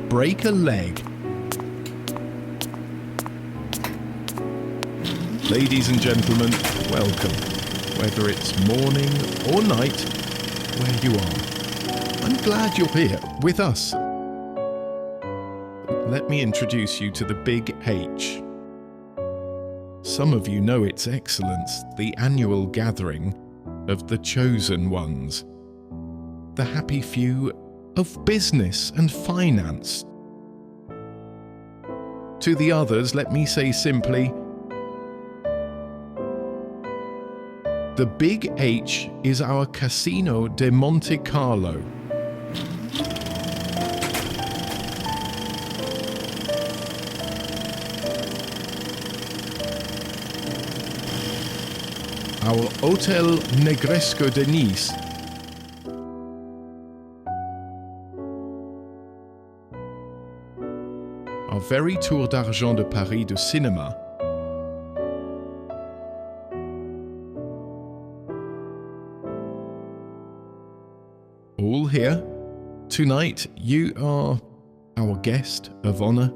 break a leg. Ladies and gentlemen, welcome, whether it's morning or night, where you are. I'm glad you're here with us. Let me introduce you to the Big H. Some of you know its excellence, the annual gathering of the chosen ones, the happy few of business and finance. To the others, let me say simply, the Big H is our Casino de Monte-Carlo. Our Hotel Negresco de Nice. Our very Tour d'Argent de Paris de cinéma. All here. Tonight, you are our guest of honor.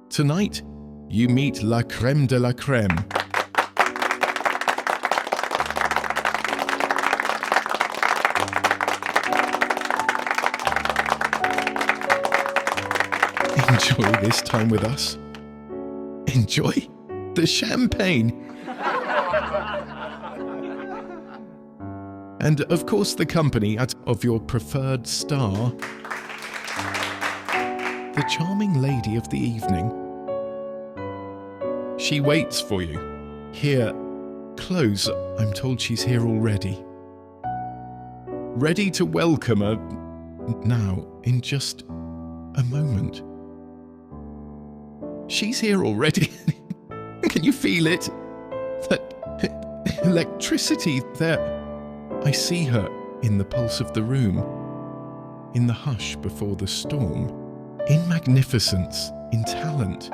Tonight, you meet la crème de la crème. Enjoy this time with us. Enjoy the champagne. And of course the company of your preferred star, the charming lady of the evening. She waits for you. Here, close, I'm told she's here already. Ready to welcome her now, in just a moment. She's here already. Can you feel it? That electricity there. I see her in the pulse of the room, in the hush before the storm, in magnificence, in talent.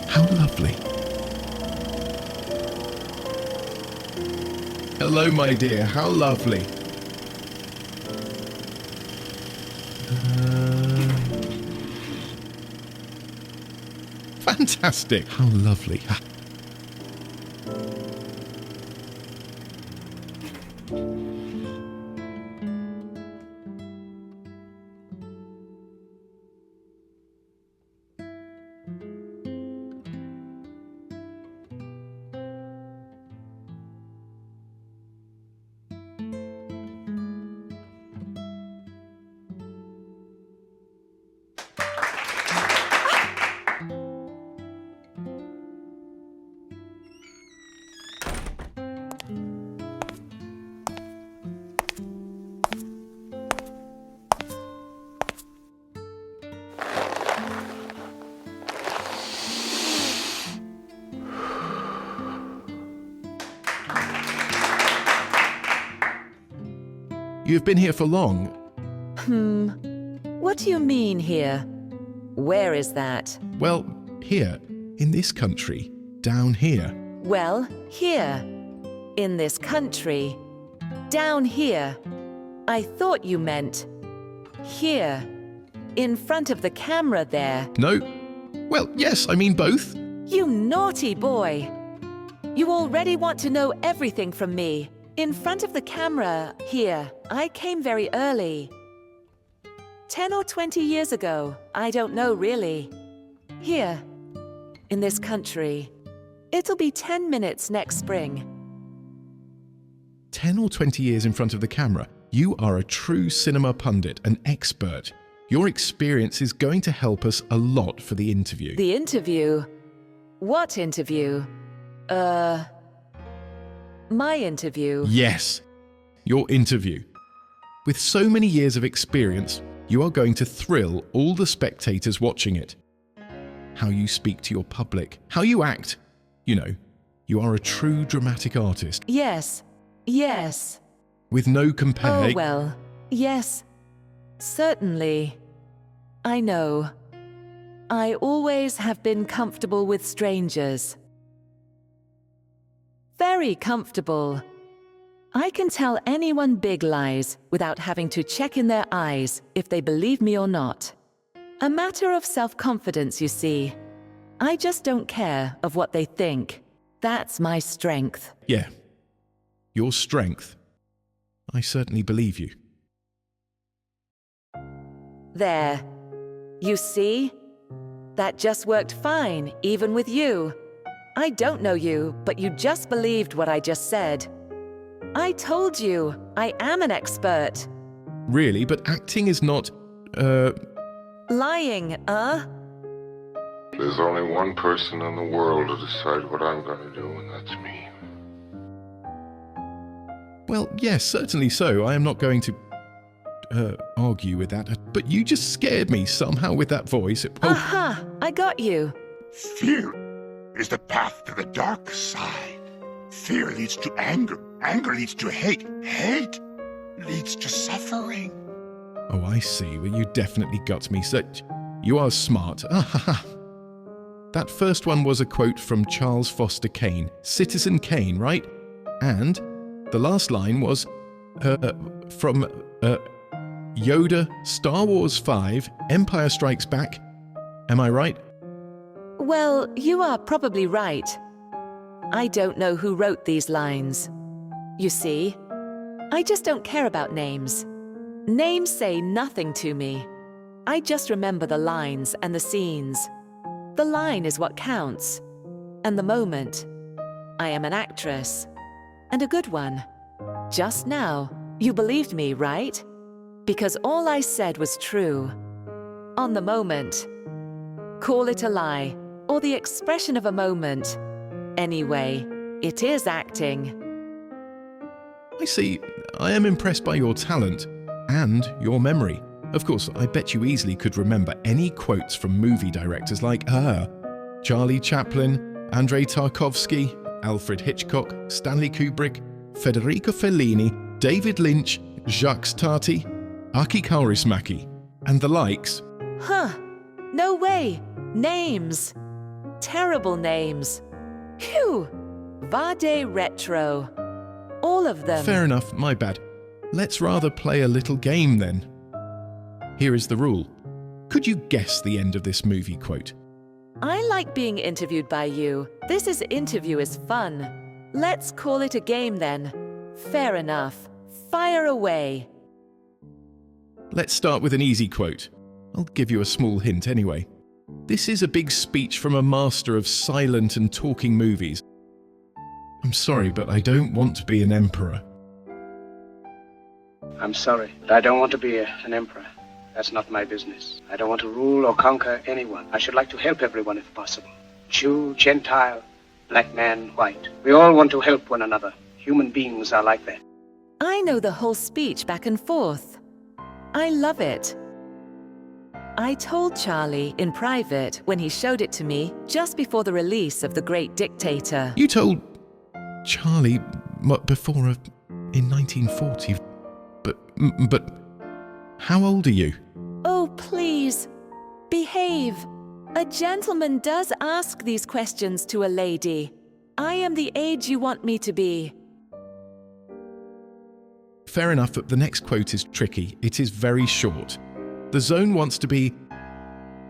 How lovely. Hello, my dear. How lovely. Fantastic. How lovely. You've been here for long. What do you mean here? Where is that? Well, here, in this country, down here. Well, here. In this country. Down here. I thought you meant here. In front of the camera there. No. Well, yes, I mean both. You naughty boy. You already want to know everything from me. In front of the camera, here, I came very early. 10 or 20 years ago, I don't know really. Here, in this country. It'll be 10 minutes next spring. 10 or 20 years in front of the camera. You are a true cinema pundit, an expert. Your experience is going to help us a lot for the interview. The interview? What interview? My interview? Yes, your interview. With so many years of experience, you are going to thrill all the spectators watching it. How you speak to your public, how you act. You know, you are a true dramatic artist. Yes, yes. With no compare. Oh, well, yes. Certainly. I know. I always have been comfortable with strangers. Very comfortable. I can tell anyone big lies without having to check in their eyes if they believe me or not. A matter of self-confidence, you see. I just don't care of what they think. That's my strength. Yeah. Your strength. I certainly believe you. There. You see? That just worked fine, even with you. I don't know you, but you just believed what I just said. I told you, I am an expert. Really, but acting is not, Lying, There's only one person in the world to decide what I'm going to do, and that's me. Well, yes, certainly so. I am not going to, argue with that. But you just scared me somehow with that voice. Aha! I got you. Fear is the path to the dark side. Fear leads to anger. Anger leads to hate. Hate leads to suffering. Oh, I see. Well, you definitely got me. So, you are smart. That first one was a quote from Charles Foster Kane, Citizen Kane, right? And the last line was from Yoda, Star Wars 5, Empire Strikes Back. Am I right? Well, you are probably right. I don't know who wrote these lines. You see, I just don't care about names. Names say nothing to me. I just remember the lines and the scenes. The line is what counts. And the moment. I am an actress. And a good one. Just now, you believed me, right? Because all I said was true. On the moment. Call it a lie, or the expression of a moment. Anyway, it is acting. I see. I am impressed by your talent and your memory. Of course, I bet you easily could remember any quotes from movie directors like Charlie Chaplin, Andrei Tarkovsky, Alfred Hitchcock, Stanley Kubrick, Federico Fellini, David Lynch, Jacques Tati, Aki Kaurismäki, and the likes. Huh. No way. Names. Terrible names. Phew. Vade retro. All of them. Fair enough, my bad. Let's rather play a little game then. Here is the rule. Could you guess the end of this movie quote? I like being interviewed by you. Interview is fun. Let's call it a game then. Fair enough. Fire away. Let's start with an easy quote. I'll give you a small hint anyway. This is a big speech from a master of silent and talking movies. I'm sorry, but I don't want to be an emperor. I'm sorry, but I don't want to be an emperor. That's not my business. I don't want to rule or conquer anyone. I should like to help everyone if possible. Jew, Gentile, black man, white. We all want to help one another. Human beings are like that. I know the whole speech back and forth. I love it. I told Charlie in private when he showed it to me just before the release of The Great Dictator. You told Charlie before in 1940. But how old are you? Oh, please. Behave. A gentleman does ask these questions to a lady. I am the age you want me to be. Fair enough, but the next quote is tricky. It is very short. The zone wants to be...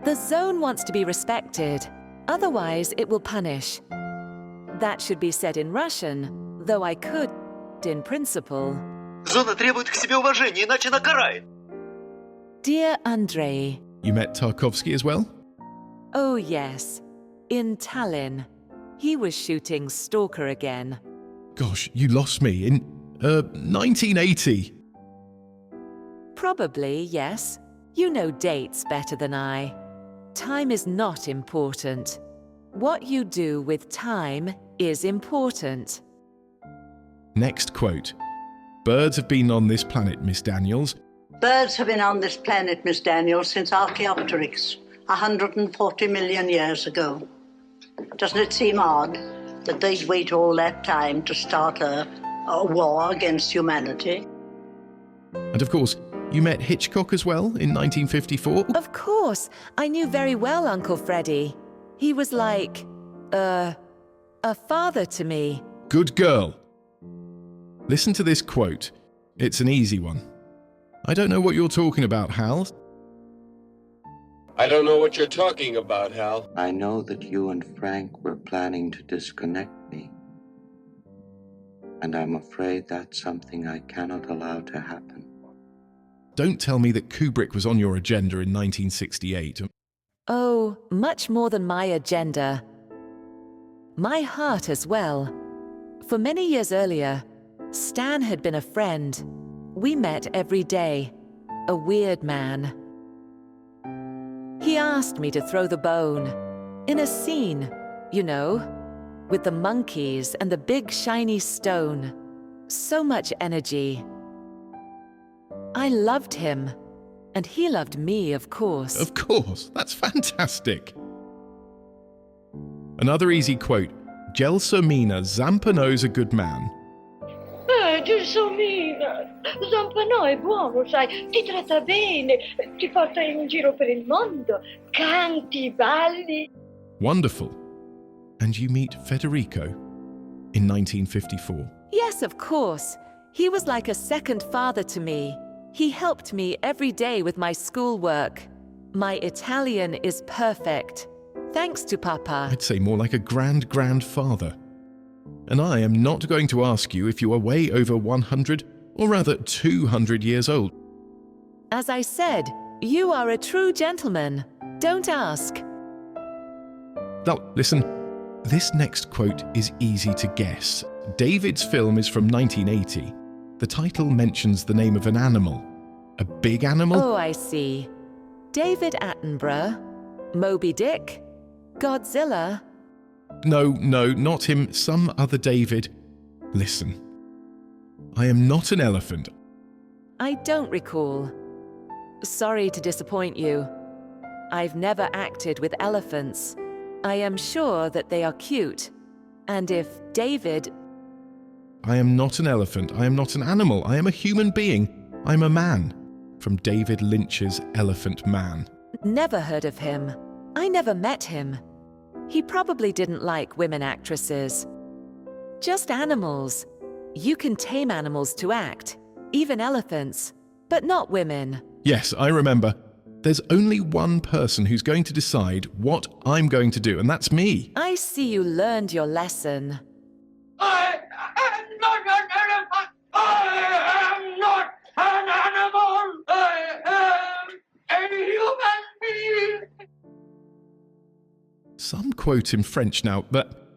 The zone wants to be respected. Otherwise, it will punish. That should be said in Russian, though I could in principle. Зона требует к себе уважения, иначе она карает. Dear Andrei. You met Tarkovsky as well? Oh, yes. In Tallinn. He was shooting Stalker again. Gosh, you lost me. In 1980. Probably, yes. You know dates better than I. Time is not important. What you do with time is important. Next quote. Birds have been on this planet, Miss Daniels. Birds have been on this planet, Miss Daniels, since Archaeopteryx, 140 million years ago. Doesn't it seem odd that they'd wait all that time to start a war against humanity? And of course, You met Hitchcock as well in 1954? Of course, I knew very well Uncle Freddie. He was like, a father to me. Good girl. Listen to this quote. It's an easy one. I don't know what you're talking about, Hal. I don't know what you're talking about, Hal. I know that you and Frank were planning to disconnect me. And I'm afraid that's something I cannot allow to happen. Don't tell me that Kubrick was on your agenda in 1968. Oh, much more than my agenda. My heart as well. For many years earlier, Stan had been a friend. We met every day. A weird man. He asked me to throw the bone. In a scene, you know, with the monkeys and the big shiny stone. So much energy. I loved him. And he loved me, of course. Of course, that's fantastic. Another easy quote. Gelsomina Zampano's a good man. Gelsomina, Zampano è buono, sai, ti tratta bene, ti porta in giro per il mondo, canti, balli. Wonderful. And you meet Federico in 1954. Yes, of course. He was like a second father to me. He helped me every day with my schoolwork. My Italian is perfect. Thanks to Papa. I'd say more like a grandfather. And I am not going to ask you if you are way over 100, or rather 200 years old. As I said, you are a true gentleman. Don't ask. Now, listen, this next quote is easy to guess. David's film is from 1980. The title mentions the name of an animal. A big animal? Oh, I see. David Attenborough? Moby Dick? Godzilla? No, not him. Some other David. Listen. I am not an elephant. I don't recall. Sorry to disappoint you. I've never acted with elephants. I am sure that they are cute. And if David... I am not an elephant. I am not an animal. I am a human being. I'm a man. From David Lynch's Elephant Man. Never heard of him. I never met him. He probably didn't like women actresses. Just animals. You can tame animals to act, even elephants, but not women. Yes, I remember. There's only one person who's going to decide what I'm going to do, and that's me. I see you learned your lesson. I am not an elephant! I am not an animal! I am a human being! Some quote in French now, but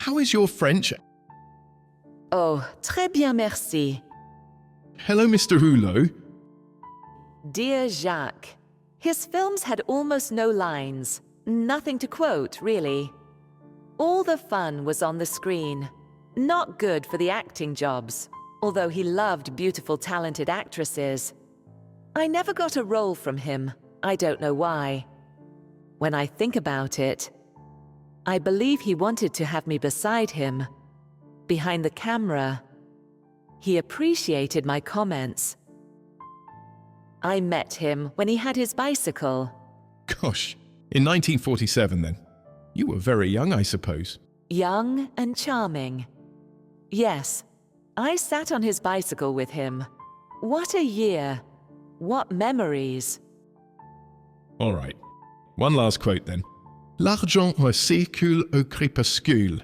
how is your French? Oh, très bien, merci. Hello, Mr. Hulot. Dear Jacques, his films had almost no lines. Nothing to quote, really. All the fun was on the screen. Not good for the acting jobs, although he loved beautiful, talented actresses. I never got a role from him. I don't know why. When I think about it, I believe he wanted to have me beside him, behind the camera. He appreciated my comments. I met him when he had his bicycle. Gosh, in 1947 then. You were very young, I suppose. Young and charming. Yes, I sat on his bicycle with him. What a year. What memories. All right. One last quote then. L'argent circule au crépuscule.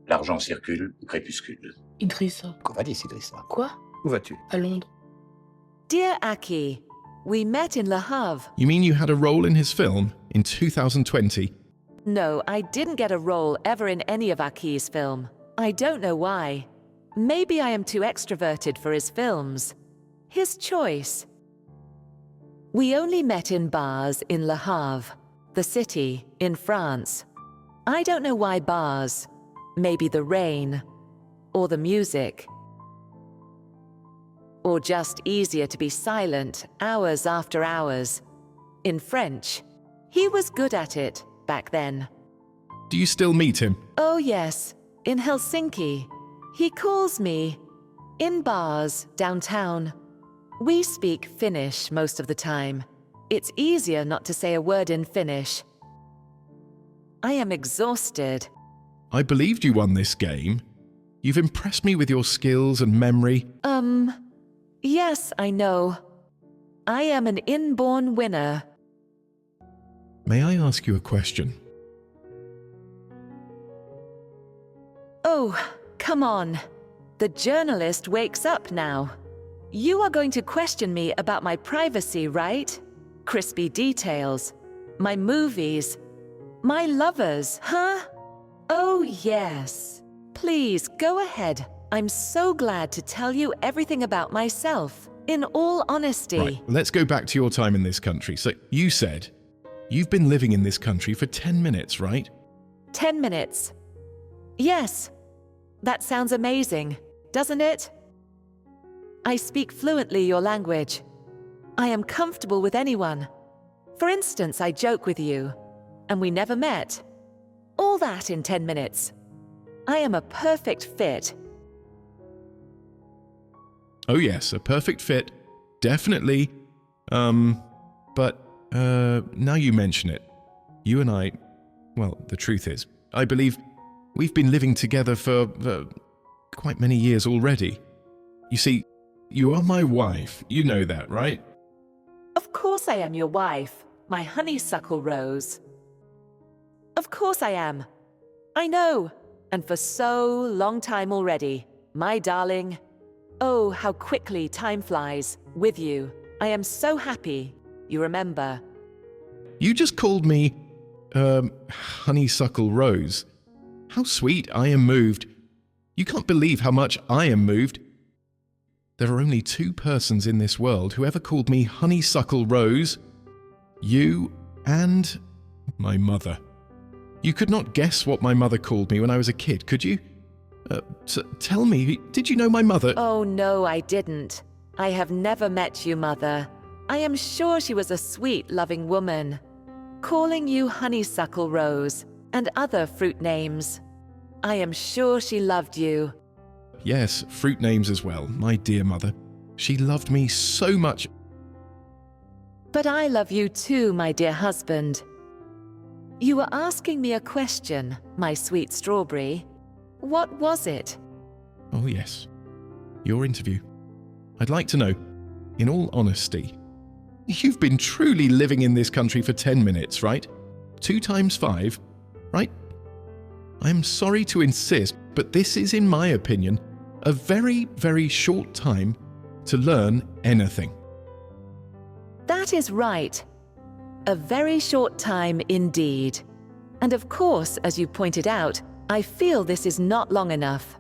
L'argent circule au crépuscule. Idrissa. Covadis, Idrissa. Quoi? Où vas-tu? À Londres. Dear Aki, we met in Le Havre. You mean you had a role in his film in 2020? No, I didn't get a role ever in any of Aki's film. I don't know why. Maybe I am too extroverted for his films. His choice. We only met in bars in Le Havre, the city, in France. I don't know why bars. Maybe the rain. Or the music. Or just easier to be silent hours after hours. In French. He was good at it back then. Do you still meet him? Oh yes, in Helsinki. He calls me. In bars downtown. We speak Finnish most of the time. It's easier not to say a word in Finnish. I am exhausted. I believed you won this game. You've impressed me with your skills and memory. Yes, I know. I am an inborn winner. May I ask you a question? Oh, come on. The journalist wakes up now. You are going to question me about my privacy, right? Crispy details. My movies. My lovers, huh? Oh, yes. Please, go ahead. I'm so glad to tell you everything about myself. In all honesty. Right, let's go back to your time in this country. So, you said you've been living in this country for 10 minutes, right? 10 minutes. Yes. That sounds amazing, doesn't it? I speak fluently your language. I am comfortable with anyone. For instance, I joke with you, and we never met. All that in 10 minutes. I am a perfect fit. Oh yes, a perfect fit. Definitely. But now you mention it. You and I, well, the truth is, I believe we've been living together for quite many years already. You see, you are my wife. You know that, right? Of course I am your wife, my honeysuckle rose. Of course I am. I know, and for so long time already, my darling. Oh, how quickly time flies with you. I am so happy, you remember. You just called me, honeysuckle rose. How sweet, I am moved. You can't believe how much I am moved. There are only two persons in this world who ever called me honeysuckle rose. You and my mother. You could not guess what my mother called me when I was a kid, could you? Tell me, did you know my mother? Oh no, I didn't. I have never met you, Mother. I am sure she was a sweet, loving woman. Calling you honeysuckle rose and other fruit names. I am sure she loved you. Yes, fruit names as well, my dear mother. She loved me so much. But I love you too, my dear husband. You were asking me a question, my sweet strawberry. What was it? Oh yes, your interview. I'd like to know, in all honesty, you've been truly living in this country for 10 minutes, right? 2 times 5, right? I'm sorry to insist, but this is, in my opinion, a very, very short time to learn anything. That is right. A very short time indeed. And of course, as you pointed out, I feel this is not long enough.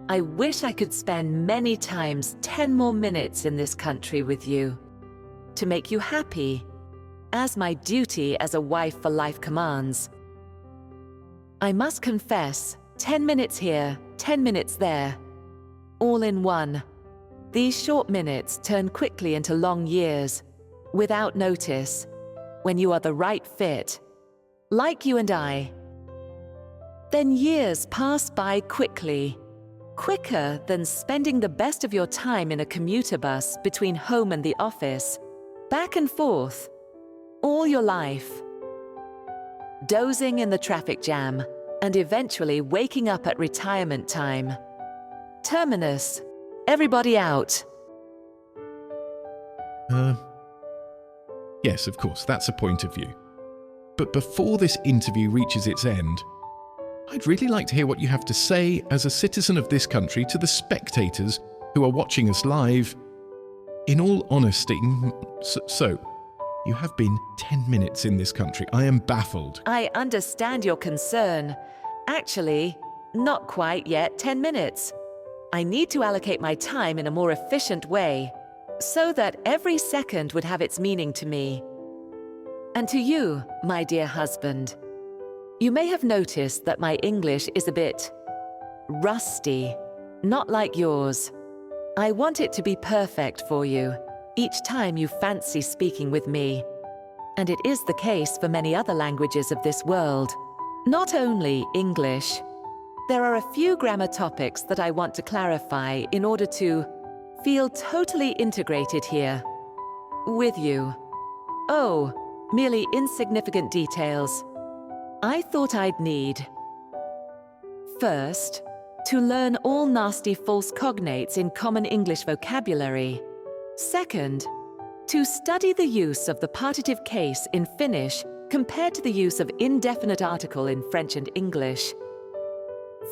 I wish I could spend many times 10 more minutes in this country with you, to make you happy, as my duty as a wife for life commands. I must confess, 10 minutes here, 10 minutes there, all in one. These short minutes turn quickly into long years, without notice, when you are the right fit, like you and I. Then years pass by quickly, quicker than spending the best of your time in a commuter bus between home and the office, back and forth, all your life. Dozing in the traffic jam, and eventually waking up at retirement time. Terminus, everybody out. Yes, of course, that's a point of view. But before this interview reaches its end, I'd really like to hear what you have to say as a citizen of this country to the spectators who are watching us live. In all honesty, so you have been 10 minutes in this country. I am baffled. I understand your concern. Actually, not quite yet 10 minutes. I need to allocate my time in a more efficient way, so that every second would have its meaning to me. And to you, my dear husband. You may have noticed that my English is a bit rusty, not like yours. I want it to be perfect for you, each time you fancy speaking with me. And it is the case for many other languages of this world, not only English. There are a few grammar topics that I want to clarify in order to feel totally integrated here. With you. Oh, merely insignificant details. I thought I'd need. First, to learn all nasty false cognates in common English vocabulary. Second, to study the use of the partitive case in Finnish compared to the use of indefinite article in French and English.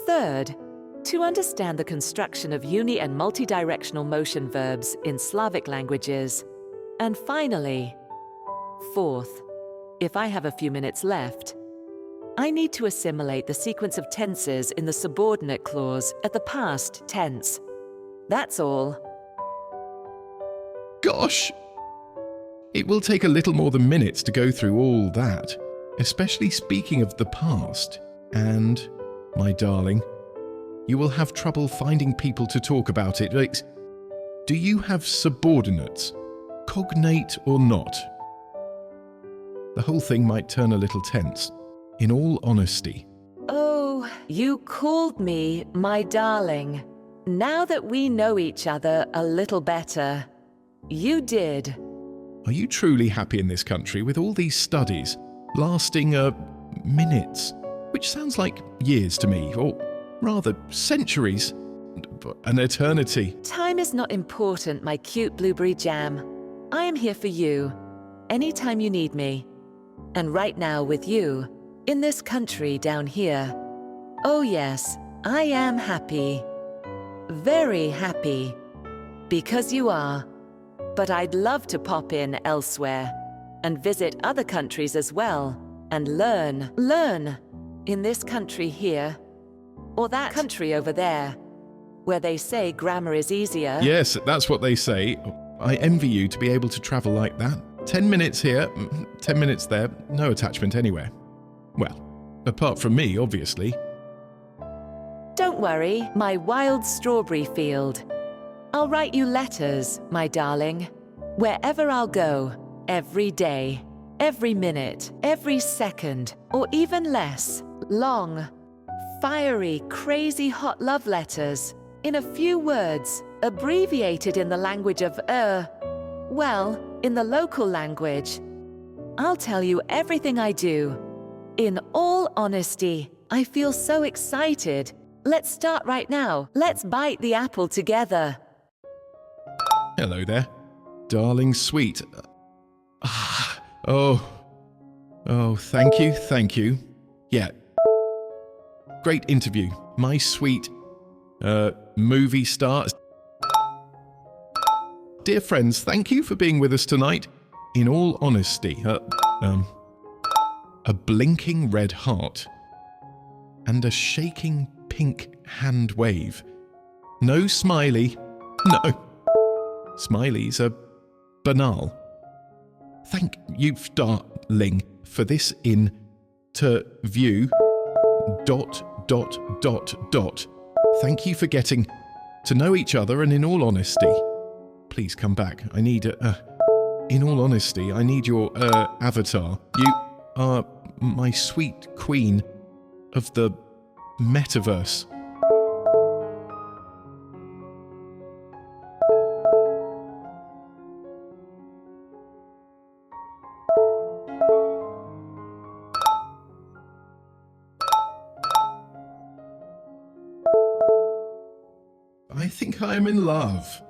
Third, to understand the construction of uni- and multidirectional motion verbs in Slavic languages. And finally, fourth, if I have a few minutes left, I need to assimilate the sequence of tenses in the subordinate clause at the past tense. That's all. Gosh! It will take a little more than minutes to go through all that, especially speaking of the past. And, my darling, you will have trouble finding people to talk about it. Do you have subordinates, cognate or not? The whole thing might turn a little tense, in all honesty. Oh, you called me my darling. Now that we know each other a little better. You did. Are you truly happy in this country with all these studies lasting minutes, which sounds like years to me, or rather centuries, an eternity? Time is not important, my cute blueberry jam. I am here for you, anytime you need me. And right now with you, in this country down here. Oh yes, I am happy. Very happy. Because you are. But I'd love to pop in elsewhere and visit other countries as well and learn in this country here or that country over there where they say grammar is easier. Yes, that's what they say. I envy you to be able to travel like that. 10 minutes here, 10 minutes there, no attachment anywhere. Well, apart from me, obviously. Don't worry, my wild strawberry field. I'll write you letters, my darling, wherever I'll go, every day, every minute, every second, or even less. Long, fiery, crazy hot love letters, in a few words, abbreviated in the language of, well, in the local language. I'll tell you everything I do. In all honesty, I feel so excited. Let's start right now. Let's bite the apple together. Hello there. Darling sweet. Oh, thank you. Yeah. Great interview. My sweet, movie star. Dear friends, thank you for being with us tonight. In all honesty, a blinking red heart and a shaking pink hand wave. No smiley. No. Smileys are banal. Thank you, darling, for this interview. ... Thank you for getting to know each other, and in all honesty, please come back. I need in all honesty, I need your avatar. You are my sweet queen of the Metaverse. I think I am in love.